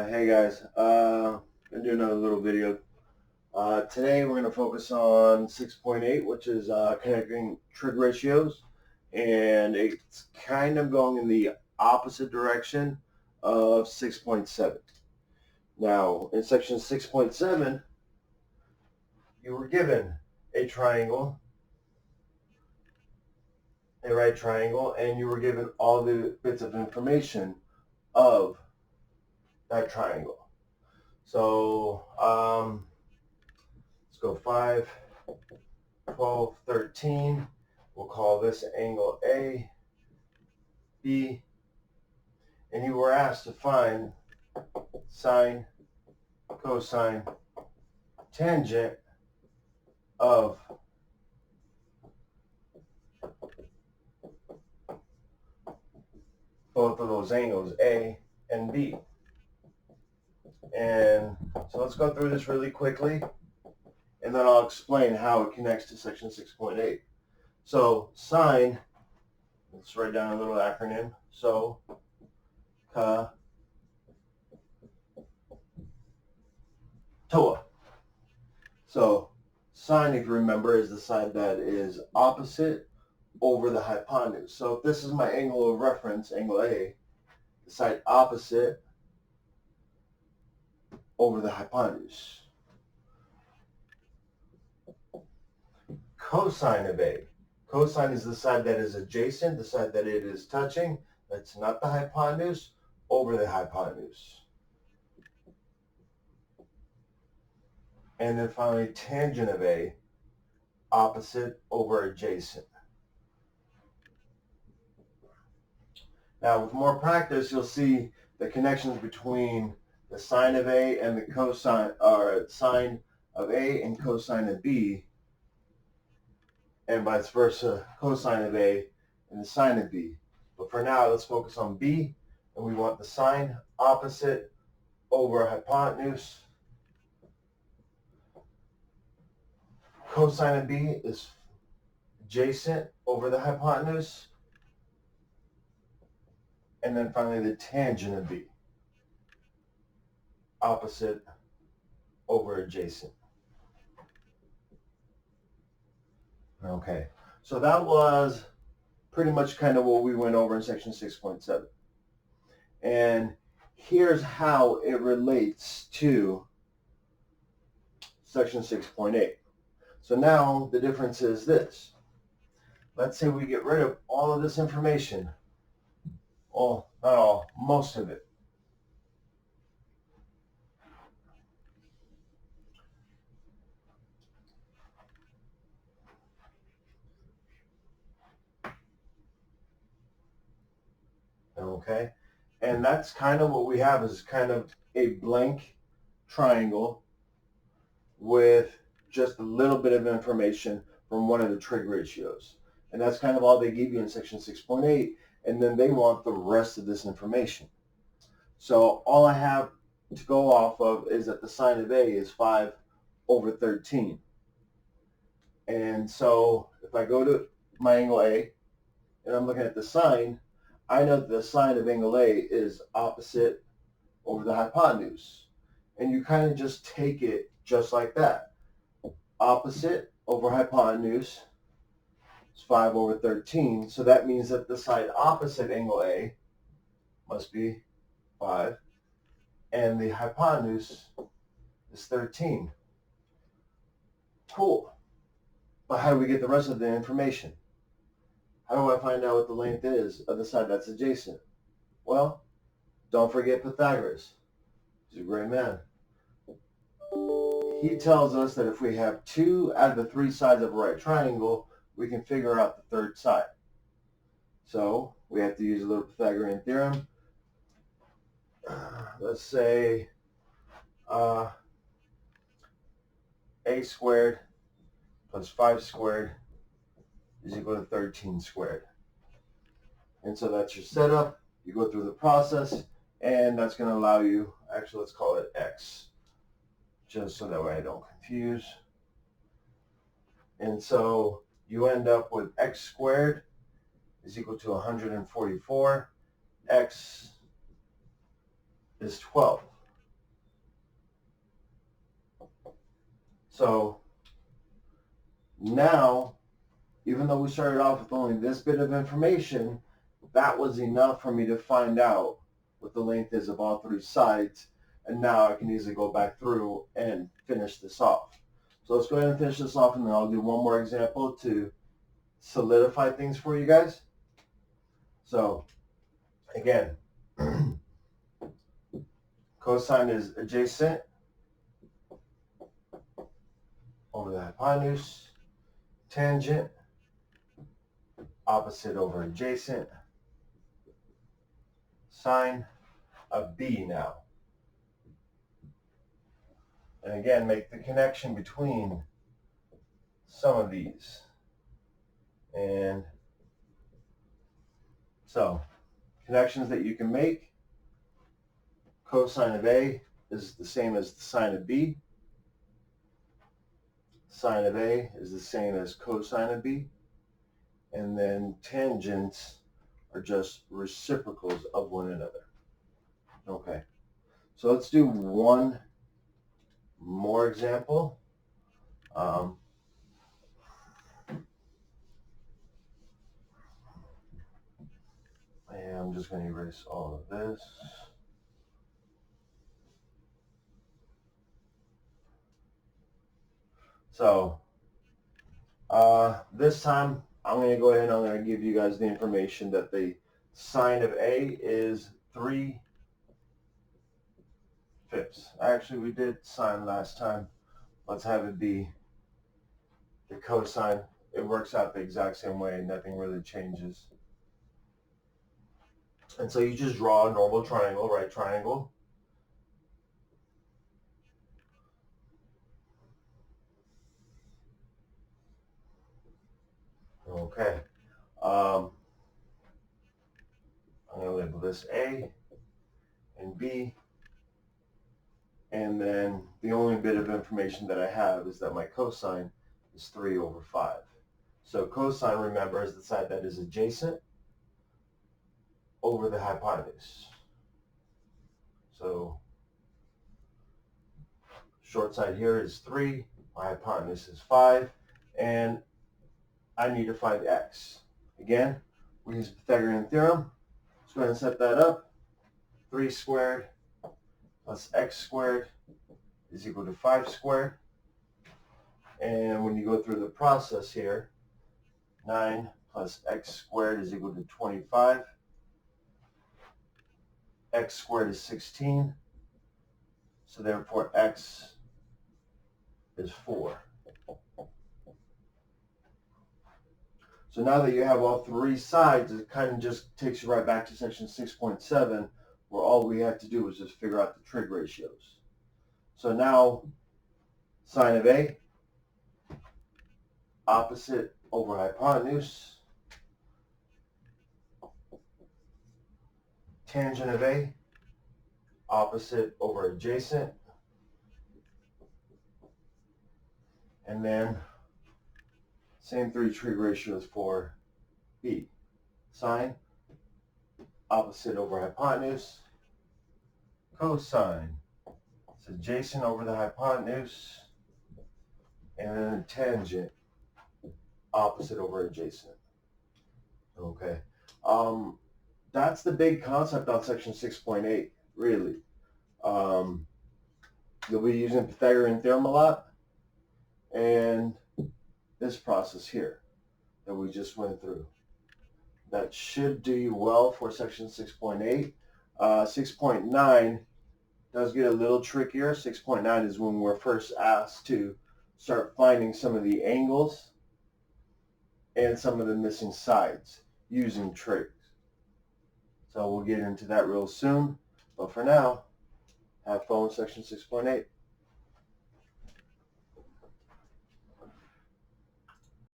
Hey guys, gonna do another little video. Today we're gonna focus on 6.8, which is connecting trig ratios, and it's kind of going in the opposite direction of 6.7. Now, in section 6.7, you were given a triangle, a right triangle, and you were given all the bits of information of that triangle. So, let's go 5, 12, 13. We'll call this angle A, B, and you were asked to find sine, cosine, tangent of both of those angles, A and B. And so let's go through this really quickly, and then I'll explain how it connects to section 6.8. So sine, let's write down a little acronym. So, TOA. So sine, if you remember, is the side that is opposite over the hypotenuse. So if this is my angle of reference, angle A, the side opposite over the hypotenuse. Cosine of A. Cosine is the side that is adjacent, the side that it is touching. That's not the hypotenuse, over the hypotenuse. And then finally, tangent of A, opposite over adjacent. Now, with more practice, you'll see the connections between the sine of A and the cosine, or sine of A and cosine of B, and vice versa, cosine of A and the sine of B. But for now, let's focus on B, and we want the sine opposite over hypotenuse. Cosine of B is adjacent over the hypotenuse. And then finally the tangent of B, opposite over adjacent. Okay, so that was pretty much kind of what we went over in section 6.7. And here's how it relates to section 6.8. So now the difference is this. Let's say we get rid of all of this information. Well, not all, most of it. Okay, and that's kind of what we have, is kind of a blank triangle with just a little bit of information from one of the trig ratios. And that's kind of all they give you in section 6.8, and then they want the rest of this information. So all I have to go off of is that the sine of A is 5 over 13. And so if I go to my angle A and I'm looking at the sine, I know that the sine of angle A is opposite over the hypotenuse. And you kind of just take it just like that. Opposite over hypotenuse is 5 over 13. So that means that the side opposite angle A must be 5. And the hypotenuse is 13. Cool. But how do we get the rest of the information? How do I find out what the length is of the side that's adjacent? Well, don't forget Pythagoras. He's a great man. He tells us that if we have 2 out of the 3 sides of a right triangle, we can figure out the third side. So we have to use a little Pythagorean theorem. Let's say a squared plus 5 squared is equal to 13 squared. And so that's your setup. You go through the process, and that's going to allow you, actually let's call it x, just so that way I don't confuse. And so you end up with x squared is equal to 144. X is 12. So now, even though we started off with only this bit of information, that was enough for me to find out what the length is of all three sides. And now I can easily go back through and finish this off. So let's go ahead and finish this off, and then I'll do one more example to solidify things for you guys. So again, cosine is adjacent over the hypotenuse, tangent, opposite over adjacent, sine of B now. And again, make the connection between some of these. And so, connections that you can make: cosine of A is the same as the sine of B. Sine of A is the same as cosine of B. And then tangents are just reciprocals of one another. Okay, so let's do one more example. And I'm just going to erase all of this. So this time I'm going to go ahead and I'm going to give you guys the information that the sine of A is 3/5. Actually, we did sine last time. Let's have it be the cosine. It works out the exact same way. Nothing really changes. And so you just draw a normal triangle, right triangle. Okay. I'm going to label this A and B. And then the only bit of information that I have is that my cosine is 3/5. So cosine, remember, is the side that is adjacent over the hypotenuse. So short side here is 3, my hypotenuse is 5, and I need to find x. Again, we use the Pythagorean theorem. Let's go ahead and set that up. 3 squared plus x squared is equal to 5 squared. And when you go through the process here, 9 plus x squared is equal to 25. X squared is 16. So therefore x is 4. So now that you have all three sides, it kind of just takes you right back to section 6.7, where all we have to do is just figure out the trig ratios. So now, sine of A, opposite over hypotenuse, tangent of A, opposite over adjacent, and then same three trig ratios for B. Sine, opposite over hypotenuse, cosine, it's adjacent over the hypotenuse, and then tangent, opposite over adjacent. Okay. That's the big concept on section 6.8, really. You'll be using Pythagorean theorem a lot, and this process here that we just went through. That should do you well for section 6.8. 6.9 does get a little trickier. 6.9 is when we're first asked to start finding some of the angles and some of the missing sides using trigs. So we'll get into that real soon. But for now, have fun with section 6.8.